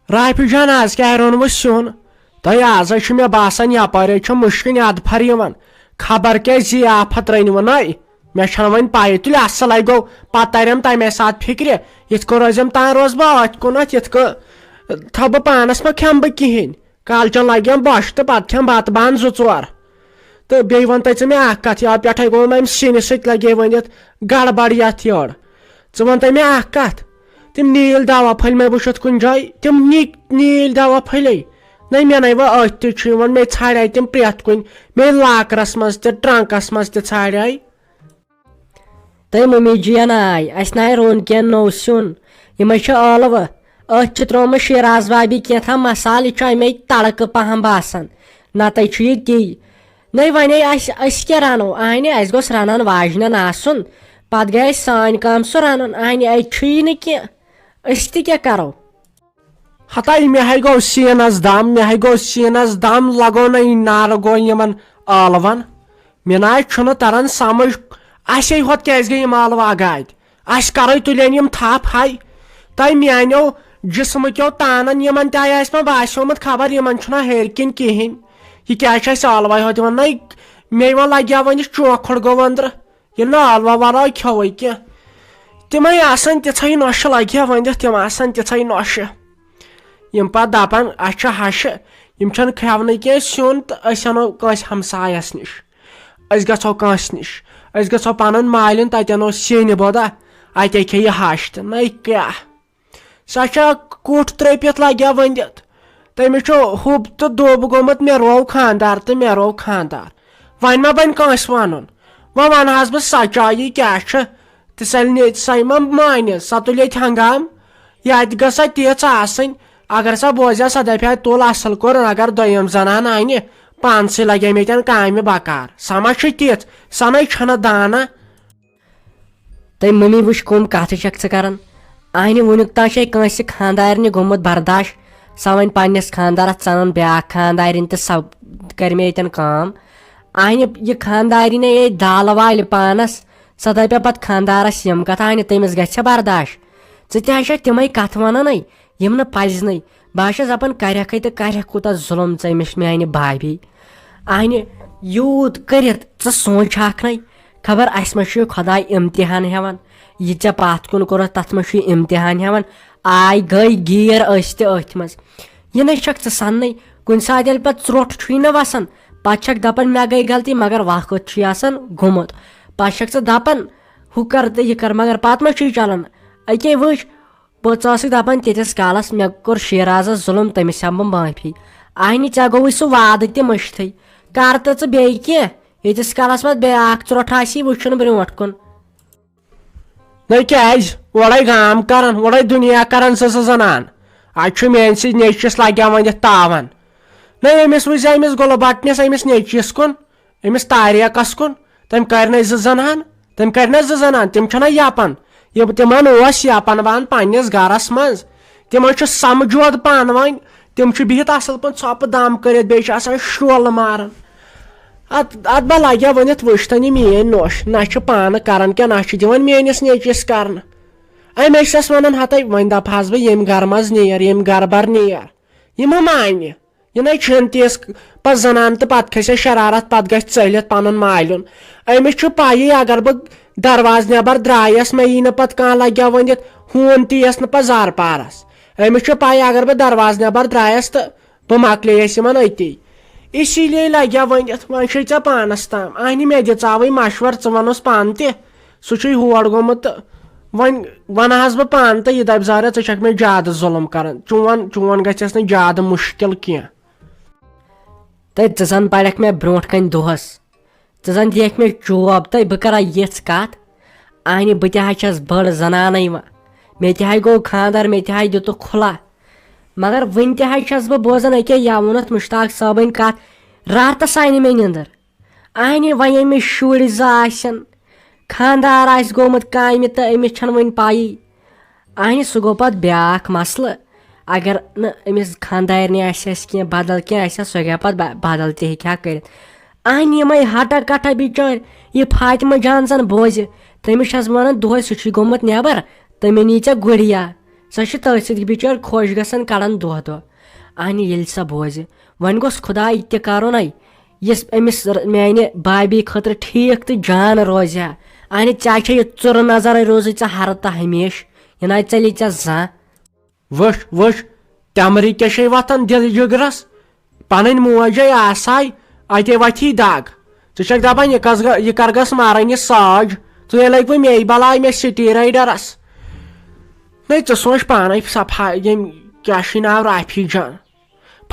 Rafi Can az क्या रोनवो सिन तय आज मे बासान यपारे मुश्किन अदफर खबर क्या जियाफत रनव न मे वन पाई तुल असल गो पे तरम तमे सात फिक्र ये रोजम तान रोज बह अत कुन ये थो बह पानस मा खेम बह कहें कालचन लगे बश तो पे खेम बत बान जोर तो बे वन ते मे कत या पे गो मे सिन सत लगे वन गड़बड़ ये योर वन ते मे कत तम नील दवा फल मे वुत कुन जाए तम नील दवा फल न मे व अत मे छाड़े तम प्रेथ कुन मे लाकरस मज ट्रंकस मज छाड़े तय मम्मी जीन आय अस ना रोन कह नौ सिन यम अलव अत त्रोम शिराज बाबी क्या मसाल यह अमे तड़क पहम बासान नत यह ती न वे अस क्या रनो अहन अस गोस रनान वाजन आसन पत गए सान काम सह रन अहन अत न क्या अस क्या करो हता मे गो सीनस दम लगो न नार गो इन अलवन मे ना तरन समझ अस होत क्या गई अलव अगाद अस कर तुलन थप हाय तय मानो जिसम क्यों तानन इन तह बासोमुत खबर इन हेर किन कहें यह क्या अलवा होत न मे वो लगे वन चौखड़ गो अंदर ये ना अलवा वलवा खेव क्या तम ती नोश लगे वन तम ती नोश यम पे दपान अस हश यम खेवन कह सिन तो अनो कस हमसायस निश गो कस निश गो पन मालिन तन सिन बोदा अत खे यह हश तो न क्या सा कुट त्रपित लगे वन तमिस हुब तो दोब गोमुत मे रो खानदार तो मे रो खानदार वन मा बन कस वन वन बह सच्चाई क्या तो सल मा मान सा तुल ये हंगाम यह गसा तीच आसन अगर सा बोजा सा दपा तुल असल कोर अगर दोयम जनान अन पानस लगे मे काम बकार समझ तीच सन छन दाना तय मम्मी वुच कम कत कर अहन वुनुक तान कंस खानदारन गोमुत बर्दाश्त सा वन पन्नस खानदारस सन ब्या खानदारन तो सब कर मे काम अहन यह खानदारिन ये दाल वाल पानस सा दपा पत खानदारस यम कत अहन तमिस ग बर्दाश्त ऐ तम कत वन यम न पजन बह दपान करख तो करख कूत जुलम अमिस मानि भाभी अहन यूत कर सोच न खबर अस मा खुदा इम्तिहान हेवन यह ऐ पत कुन कोर तथ मा इम्तिहान हेवन आय गई गीर अथ मज यह न सन कुन सात ये पे च्रोट न वसान पे दपान मे गई गलती मगर वक्त गुमुत पे दपान हु कर तो यह कर मगर पत मा चलन अके वुच बस दपान तीस कालस मे कोर शिराज जुलम तमिस हम माफी अहन ऐ गो सह वाद त मश्त कर तो बे कह यीस कालस पे बे च्रोट वुन ब्रोट कुन न क्या ओड़े गाम कर ओड़े दुनिया कर जनान अ मेन सी नेचिस लगे वन तावन न अमिस वुज अमिस गुल बटनस अमिस नेचिस कुन अमिस तारिकस कुन तम कर जनान तम यपन तिमन यपन वन पन्नस गरस मज तिम समझोद पान वन तिम बिहित असल पे चोप दम कर शोल मारन अत बह लगे वन वुचतन मेन नोश ना पान कर क्या ना दिवन मेनिस नेचिस कर अमेस वन हत वन दपहस बह यम गर मज नेर यम गर बर नेर यह मान यह न तीस पे जनान तो पे खस शरारत पे गलित पन मालुन अमिस पाई अगर बह दरवाज नबर द्रायस मे यी पे कह लगे वन हून तीस न पे जार पारस अमिस पाई अगर बह दरवाज नबर द्रायस तो बह मकलेस इन अति इसीलिए लगे वन वन ऐ पानस ताम अहन मे दिव मशवर वनोस पान तह होड़ गोमुत वन वनहस बह पान तो यह दप जार क मे ज्यादा जुलम कर चोन गस न ज्यादा मुश्किल कह तो जन पड़क मे ब्रोट कन दोहस जन दिख मे चोब तो बह कर यिथ कत अहन बह तस बड़ जनान मे तह गो खानदार मे तह दित खुला मगर वन तस बह बोजान अके या वोनत मुश्ताक साबन कत रात सन मे निंदर अहन वन अमिस शुर जन खानदार आस गोमुत काम तो अमिस वन पाई अहन सह गो पे ब्या मसल अगर न अमिस खानदारन कह बदल क्या सह गया पे बदल तह कर अहन यम हटा कटा बिचार यह फातिमा जान जन बोज तमिस वन दोह सह गोमुत नबर तमें नी गुड़िया سۄ چھِ تٔتھۍ سۭتۍ بِچٲر خۄش گژھان کڑان دۄہ دۄہ اَنہِ ییٚلہِ سۄ بوزِ وۄنۍ گوٚژھ خۄداے تہِ کرُن یُس أمِس میانہِ بابی خٲطرٕ ٹھیٖک تہٕ جان روزِ ہا اَنہِ ژےٚ چھے یہِ ژُرٕ نظرے روزٕے ژےٚ ہر تہٕ ہمیشہٕ یہِ نَے ژَلی ژےٚ زانٛہہ وٕچھ وٕچھ تمری کیٛاہ چھے وتھان دِل جگرس پنٕنۍ موجے آساے اتے وتھی دگ ژٕ چھکھ دپان یہِ کر گژھ مارٕنۍ یہِ ساج ژٕ لٔگۍ وۄنۍ مے بلاے مےٚ سٹی رایڈرس نَے ژٕ سونٛچ پانے صفا ییٚمۍ کیٛاہ چھُ ناو رافی جان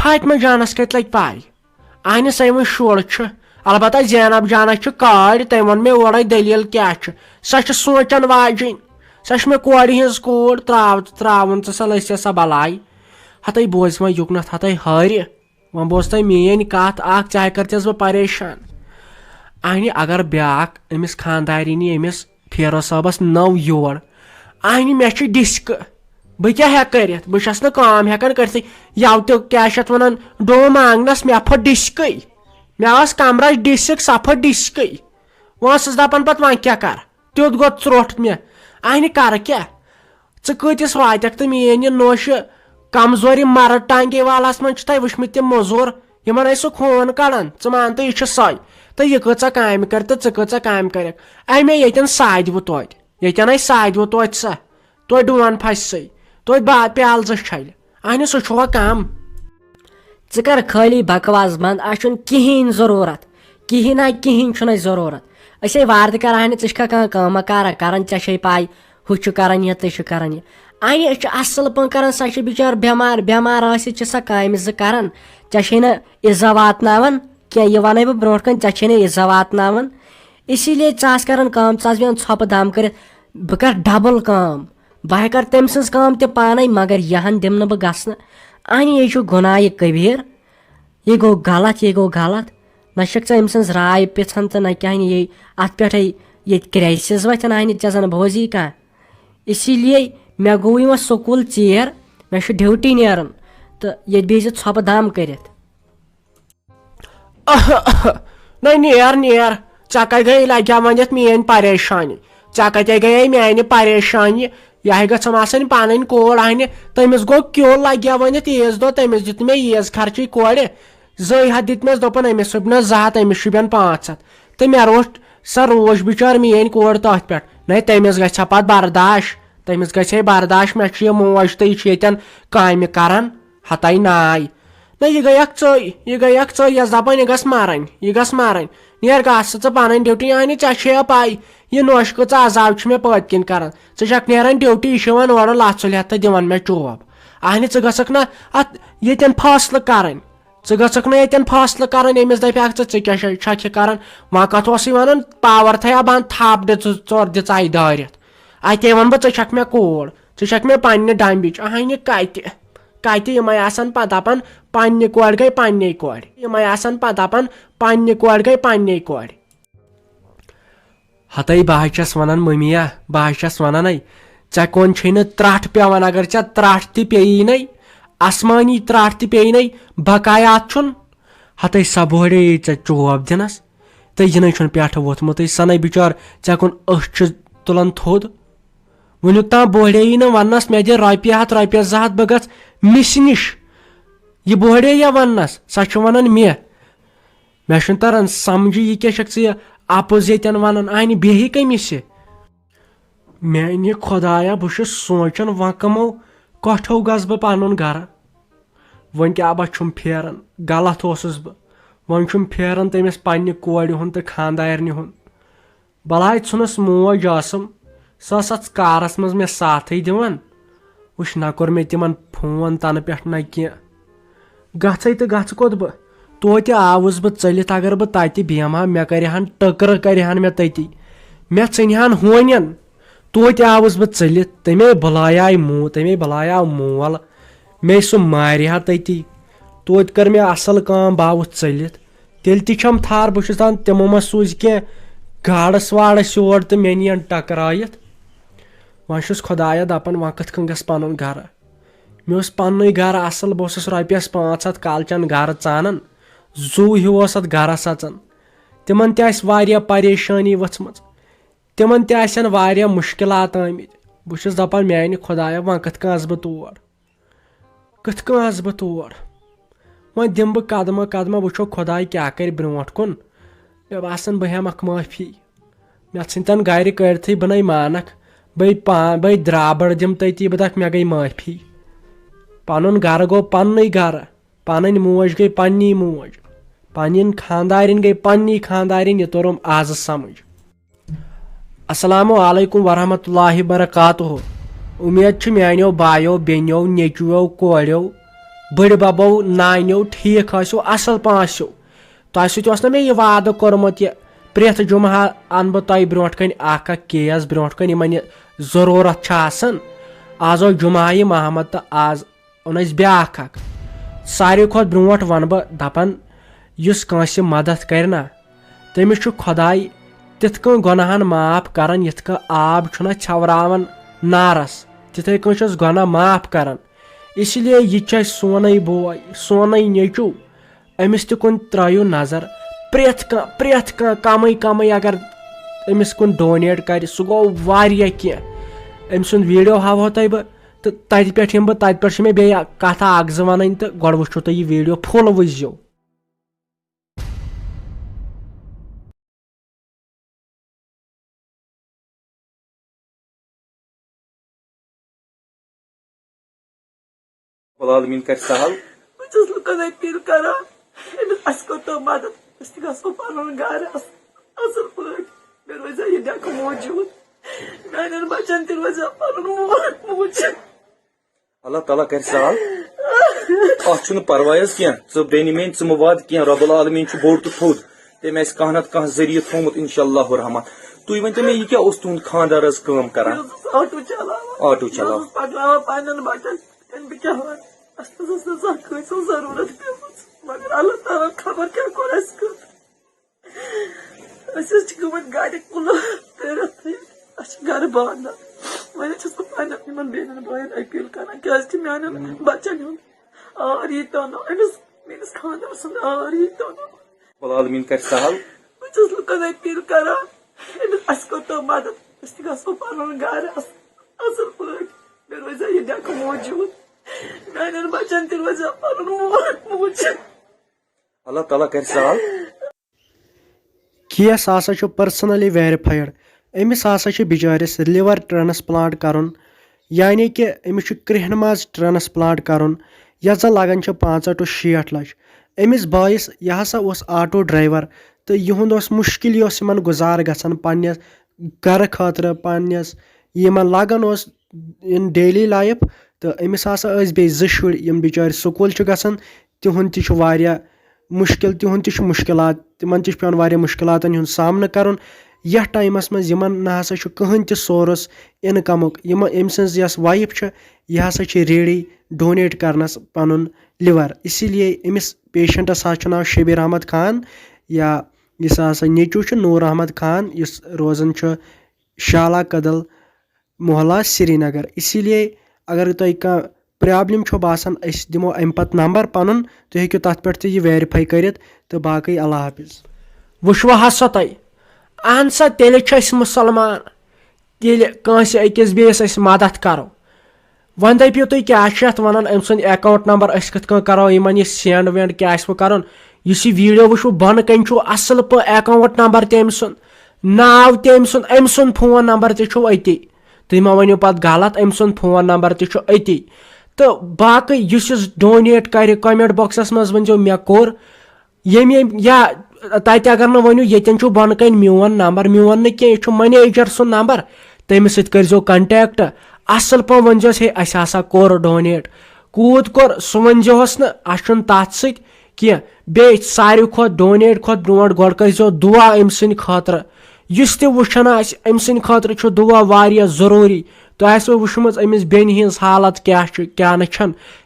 فاطمہ جانس کتہِ لگہِ پاے اہنہِ سا وۄنۍ شُر چھُ البتہ زینب جانس چھِ کورِ تٔمۍ ووٚن مےٚ اورے دٔلیٖل کیٛاہ چھُ سۄ چھِ سونٛچان واجِنۍ سۄ چھِ مےٚ کورِ ہٕنٛز کوٗر تراوُن ژٕ سا لٔسۍ سا بلاے ہتے بوز وۄنۍ یُکنتھ ہتے ہارِ وۄنۍ بوز تۄہہِ میٲنۍ کتھ اکھ ژےٚ کٔرتِس بہٕ پریشان اہنہِ اگر بیاکھ أمِس خاندارینی أمِس فیروز صٲبس نٔو یور اہنہِ مےٚ چھِ ڈِسکہٕ بہٕ کیٛاہ ہٮ۪کہٕ کٔرِتھ بہٕ چھس نہٕ کٲم ہٮ۪کان کٔرتھٕے یو تہِ کیٛاہ چھِ اتھ ونان ڈوم آنگنس مےٚ پھٕٹ ڈِسکٕے مےٚ ٲس کمرس ڈِسک سۄ پھٕٹ ڈِسکٕے وۄنۍ ٲسٕس دپان پتہٕ وۄنۍ کیٛاہ کر تیُتھ گوٚو ژروٚٹھ مےٚ اہنہِ کرٕ کیٛاہ ژٕ کۭتِس واتکھ تہٕ میٲنۍ یہِ نوشہِ کمزورِ مرد ٹانگے والاہس منٛز چھِ تۄہہِ وٕچھمٕتۍ تِم موٚزوٗر یِمن ٲسۍ سُہ خوٗن کڑان ژٕ مان تہٕ یہِ چھِ سۄے تہٕ یہِ کۭژاہ کامہِ کرِ تہٕ ژٕ کۭژاہ کامہِ کرکھ امے ییٚتٮ۪ن سادوٕ توتہِ ییٚتٮ۪ن اَسہِ سادوٕ توتہِ سا توتہِ ڈوٗن پھسہِ توتہِ پیالہٕ زٕ چھلہِ اہنہِ سُہ چھُوا کم ژٕ کر خٲلی بکواس بنٛد اَسہِ چھُنہٕ کِہینۍ ضروٗرت کِہینۍ چھُنہٕ اَسہِ ضروٗرت أسے وارٕ کران اَنہِ ژٕ چھکھا کانٛہہ کٲمہ کارا کران ژےٚ چھے پاے ہُہ چھُ کران یہِ تہٕ چھُ کران یہِ اَنہِ أسۍ چھِ اصل پٲٹھۍ کران سۄ چھِ بِچٲر بٮ۪مار ٲسِتھ چھِ سۄ کامہِ زٕ کران ژےٚ چھے نہٕ عزا واتناوان کینٛہہ یہِ ونے بہٕ برونٛٹھ کنۍ ژےٚ چھے نہٕ عزا واتناوان اسی لیے ژٕ آس کران کٲم ژٕ آس بیٚہوان ژھۄپہٕ دم کٔرِتھ بہٕ کرٕ ڈبل کٲم بہٕ کرٕ تٔمۍ سٕنٛز کٲم تہِ پانے مگر یہِ ہن دِمہٕ نہٕ بہٕ گژھنہٕ اَنہِ یہِ چھُ گۄناہ یہِ کبیٖر یہِ گوٚو غلط نہ چھکھ ژٕ أمۍ سٕنٛز راے پِژھان تہٕ نہ کیٛاہ یہِ اتھ پٮ۪ٹھے ییٚتہِ کرٛیسِز وتھان اَنہِ ژےٚ زن بوزی کانٛہہ اسی لیے مےٚ گوٚو یِوان سکوٗل ژیر مےٚ چھُ ڈیوٹی نیرُن تہٕ ییٚتہِ بیٚہہِ زِ ژھۄپہٕ دم کٔرِتھ نہ نیر ژےٚ کتہِ گٔیے لگیا ونِتھ میٲنۍ پریشانی ژےٚ کتے گٔیے میانہِ پریشانی یہِ گژھان آسٕنۍ پنٕنۍ کوٗر اہنہِ تٔمِس گوٚو کیُل لگیا ؤنِتھ عیٖز دۄہ تٔمِس دیُت مےٚ عیٖز خرچی کورِ 2 ہتھ دِتمس دوٚپُن أمِس شوٗبنس 2 ہتھ أمِس شوٗبن 500 تہٕ مےٚ روٗش بِچٲر میٲنۍ کوٗر تٔتھۍ پٮ۪ٹھ نَے تٔمِس گژھِ ہا پتہٕ برداش مےٚ چھُ یہِ موج تہٕ یہِ چھُ ییٚتٮ۪ن کامہِ کران ہتاے ناے نہ یہِ گٔیکھ ژٕے یۄس دپان یہِ گژھ مارٕنۍ نیر گژھ ژٕ پنٕنۍ ڈیوٹی اہنہِ ژےٚ چھے پاے یہِ نوش کۭژاہ عذاب چھُ مےٚ پٔتۍ کِنۍ کران ژٕ چھکھ نیران ڈیوٹی یہِ چھُ یِوان اورٕ لژھُل ہٮ۪تھ تہٕ دِوان مےٚ چوب اہنہِ ژٕ گژھکھ نہ اتھ ییٚتٮ۪ن فٲصلہٕ کرٕنۍ أمِس دپیٛاکھ ژٕ کیٛاہ چھکھ یہِ کران وۄنۍ کتھ اوسُے ونان پاور تھیا بنٛد تھپھ دِ ژور دِ ژَے دٲرِتھ اتے ون بہٕ ژٕ چھکھ مےٚ کوٗر ژٕ چھکھ مےٚ پننہِ ڈمبِچ اہنہِ کتہِ یِمے آسان پتہٕ دپان پننہِ کورِ گٔے پننہِ کورِ ہتے بہٕ چھس ونان مٔمیا ژےٚ کون چھے نہٕ ترٹھ پیوان اگر ژےٚ ترٹھ تہِ پیٚیی نَے آسمٲنی ترٹھ تہِ پیٚیی نَے بقایات چھُن ہتے سۄ بوڑے ژےٚ چوب دِنس تہٕ یہِ نَے چھُنہٕ پٮ۪ٹھٕ ووٚتھمُتٕے سۄ نَے بِچٲر ژےٚ کُن أچھ چھِ تُلان تھوٚد وُنیُک تام بوڑیی نہٕ وننس مےٚ دِ رۄپیہِ 200 ہتھ بہٕ گژھ مِسہِ نِش یہِ بوڑے یا وننس سۄ چھِ ونان مےٚ چھُنہٕ تران سمجھی یہِ کیٛاہ چھکھ ژٕ یہِ اپُز ییٚتٮ۪ن ونان اَنہِ بیٚہہِ کٔمِسہِ میانہِ خۄدایا بہٕ چھُس سونٛچان وۄنۍ کٕمو کۄٹھو گژھٕ بہٕ پنُن گرٕ وۄنۍ کیٛاہ بہ چھُم پھیران غلط اوسُس بہٕ وۄنۍ چھُم پھیران تٔمِس پننہِ کورِ ہُنٛد تہٕ خاندارنہِ ہُنٛد بلاے ژھٕنُس موج ٲسٕم سۄ ٲس اتھ کارس منٛز مےٚ ساتھٕے دِوان وٕچھ نہ کوٚر مےٚ تِمن فون تنہٕ پٮ۪ٹھ نہ کینٛہہ گژھٕ کوٚت بہٕ توتہِ آوُس بہٕ ژٔلِتھ اگر بہٕ تتہِ بیٚہمہٕ ہا مےٚ کرِہن ٹٔکرٕ کرِہن مےٚ تٔتی مےٚ ژھٕنہن ہونٮ۪ن توتہِ آوُس بہٕ ژٔلِتھ تٔمے بُلایاو مول مے سُہ مارِ ہا تٔتی توتہِ کٔر مےٚ اصل کٲم بہٕ آوُس ژٔلِتھ تیٚلہِ تہِ چھم تھار بہٕ چھُس دپان تِمو ما سوٗزِ کینٛہہ گاڈس واڈس یور تہٕ مےٚ نِین ٹکرایِتھ وۄنۍ چھُس خۄدایا دپان وۄنۍ کِتھ کٔنۍ گژھِ پنُن گرٕ مےٚ اوس پننُے گرٕ اصل بہٕ اوسُس رۄپیس 500 کالچن گرٕ ژانان زوٗ ہیوٗ اوس اتھ گرس اژان تِمن تہِ آسہِ واریاہ پریشٲنی ؤژھمٕژ تِمن تہِ آسن واریاہ مُشکلات آمٕتۍ बह छुस दपान म्यानि खुदाया वह कथ कन बह तौर कथ कन बह तौर वह दिम बह कदम कदम वो खुदाय क्या कर ब्रोट कुन मे बासान बह हेमक माफी मे सन गर कड़थी बह नई मानक बह द्राबड़ दिम तती बह दख मे गई माफी पन गर गो पन्न गर पन मोज गई पन्नी मोज पन खानदारिन गई पन्नी खानदारिन यह तोरम आज समझ। अस्सलामु अलैकुम वरहमतुल्लाहि बरकातुहु। उम्मीद मानो बायो बेनो नेचुओ कोड़ो बड़ बबो नानो ठीक आसो असल पासो तह सह मे यह वाद कोर्मुत यह प्रेथ जुम्हा अन बह तह ब्रोट कन अख केस ब्रोट कन इन जरूरत आज जुम्हा महमद तो आज ओन ब्याख सारे खुद ब्रोट वन बह दपन युस कांसे मदद करना तमिस खुदाय तिथ कन गुनाहन माफ करन यथ कन आब छुना छवरावन नारस तिथे कन गुनाह माफ करन इसलिए यह सोन बोय सोन नेचू अमिस तुन त्रयू नजर प्रेथ कह कम कम अगर अमिस कुन डोनेट कर सह गो वारिया कह अम सुंद वीडियो हावो तह बह तो तत पे बह तत पे मे बे कथा अख वन तो गो वो तुह यह वीडियो फुल वुझो। आलमीन कर सहल बस लुकन अपील कर तो मदद गो पन गर असल पे मे रोजा यह डेक मौजूद मान बचन तह रोजा पन मोज अल्लाह ताला कर सहल अत परवाह कह बेनि मेन च वाद कह रब्बुल आलमीन बोड़ तो थोद तम कह नत कह जरिए थोमुत इंशाअल्लाह रहमान तुम वन मे यह क्या तुंद खानदार काम कर ऑटो चलाव पकन पन बचन जरूरत पे मगर अल्लाह ताला खबर क्या कोर गमत गाड़ कुल गर बांध वन पन बेन बन अपील कर क्या मान बचन आर यी तनो मेस खानदार सुन आर यी तनो आलमीन कर सहल बस लुकन अपील कर तो मदद गो पन गर असल पे मे रोजा यह डेक मौजूद मान बचन तह रोजा पन मोज अल्लाह ताला कर सहल केस हसा पर्सनली वेरीफाइड अमिस हसा बिचारिस लिवर ट्रांसप्लांट करन यानी कि अमिस कृहन माज ट्रांसप्लांट करन यह जन लगन 65 to 60 लच अमिस बायस यह हसा ऑटो ड्राइवर तो यहुंद मुश्किल गुजार गसान पन्नस गर खतर पन्नस यमन लगन इन डेली लाइफ तो अमिस हसा बे 2 शुर यम बिचार स्कूल गसान तिहुंद तह वारिया मुश्किल तिहुंद तह मुश्किलात तिमन तह पेवन वारिया मुश्किलातन हुंद सामना करन यह टाइमस मज यमन ना हसा कहन तह सोर्स इनकमुक अम सज यस वाइफ यह हसा ready donate Karan's Panun liver इसीलिए अमिस पेशेंटस नाव शबीर अहमद खान या इस हसा नेचू नूर अहमद खान इस रोजन शाला कदल मोहल्ला श्रीनगर इसीलिए अगर तुम कह प्रॉब्लम बासान दिमो अम पत नंबर पनुन तुम हेकु तथ पे यह वेरीफाई कर तो बाकी अल्लाह हाफिज। वुशवा हसा तुम अहन सा तेल मुसलमान तेल कंस अकिस बेस मदद करो वन दपो तुम क्या वन अम सुंद अकाउंट नंबर कथ करो इन सेंड वेंड क्या कर इस वीडियो वो बन कन असल पे अकाउंट नंबर तम सुंद नाव तम सुंद अम सुंद फोन नंबर अति तुम मा वनो पे गलत अम सुंद फोन नंबर अति तो बाकी डोनेट कर कमेंट बॉक्सस मज वन मे कोर यम या तत अगर न वनु यन बन कन मोन नंबर मोन न कह मैनेजर सुन नंबर तमिस कर कंटेक्ट असल पे वनजो हे असा कोर डोनेट कूद कोर सह वनजोस न अन तथ सह बे सारे खुद डोनेट खुद ब्रोट गो कर दुआ अम सद खतर युस तह वुचन अम सद खतर दुआ वारिया जरूरी तो आसो वुचमुत अमिस बेन हिंस हालत क्या न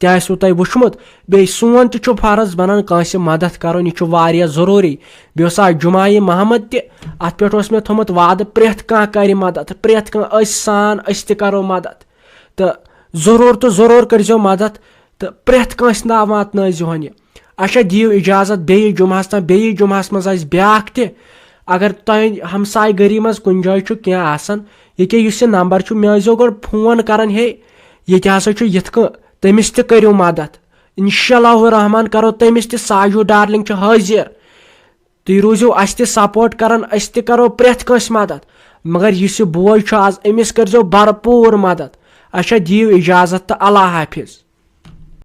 तह आसो तुम वुचमुत बे सोन तह फर्ज बनन कंस मदद करन यह वारिया जरूरी बे जुमा महमद तह अत पे मे थोमुत वाद प्रेथ कह कर मदद प्रेथ कह सान तह करो मदद तो जरूर कर मदद तो प्रेथ कंस ना वातनो अच्छा दियो इजाजत बे जुम्हस तम बे जुम्हस मज ब्याख तह अगर तुम हमसाय गरी मज कुन जाय क्या ییٚکیٛاہ یُس یہِ نمبر چھُ مےٚ ٲسۍزیو گۄڈٕ فون کران ہے ییٚتہِ ہسا چھُ یِتھ کٔنۍ تٔمِس تہِ کٔرِو مدد انشاء اللہ رحمان کرو تٔمِس تہِ ساجوٗ ڈارلِنگ چھُ حٲضِر تُہۍ روٗزِو اَسہِ تہِ سپورٹ کران أسۍ تہِ کرو پرٛٮ۪تھ کٲنٛسہِ مدد مگر یُس یہِ بوے چھُ آز أمِس کٔرۍزیو بھرپوٗر مدد اچھا دِیِو اِجازت تہٕ اللہ حافظ